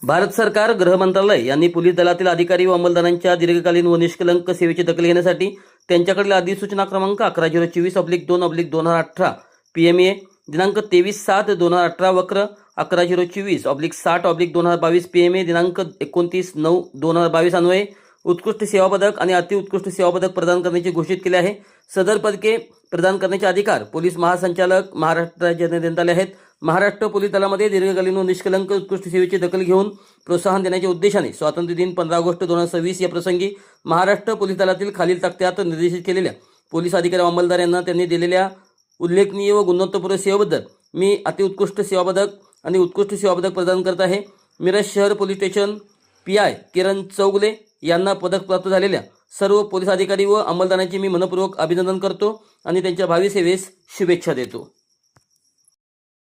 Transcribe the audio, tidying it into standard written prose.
भारत सरकार गृह मंत्रालय यांनी पोलीस दलातील अधिकारी व अंमलदारांच्या दीर्घकालीन व निष्कलंक सेवेची दखल घेण्यासाठी त्यांच्याकडील अधिसूचना क्रमांक 11/024/2018 PMA दिनांक 23/7/2018 वक्र 11/024/60/2022 PMA दिनांक 29/9/2022 अन्वये उत्कृष्ट सेवा पदक आणि अतिउत्कृष्ट सेवा पदक प्रदान करण्याची घोषित केले आहे। सदर पदके प्रदान करण्याचे अधिकार पोलीस महासंचालक महाराष्ट्र राज्याने देण्यात आले आहेत। महाराष्ट्र पोलीस दलामध्ये दीर्घकालीन व निष्कलंक उत्कृष्ट सेवेची दखल घेऊन प्रोत्साहन देण्याच्या उद्देशाने स्वातंत्र्य दिन 15 ऑगस्ट 2026 या प्रसंगी महाराष्ट्र पोलीस दलातील खालील तक्त्यात निर्देशित केलेल्या पोलीस अधिकारी व अंमलदार यांना त्यांनी दिलेल्या उल्लेखनीय व गुणवत्तापूर्ण सेवेबद्दल मी अतिउत्कृष्ट सेवा पदक आणि उत्कृष्ट सेवा पदक प्रदान करत आहे। मिरज शहर पोलीस स्टेशन PI किरण चौगले यांना पदक प्राप्त झालेल्या सर्व पोलीस अधिकारी व अंमलदारांचे मी मनपूर्वक अभिनंदन करतो आणि त्यांच्या भावी सेवेस शुभेच्छा देतो।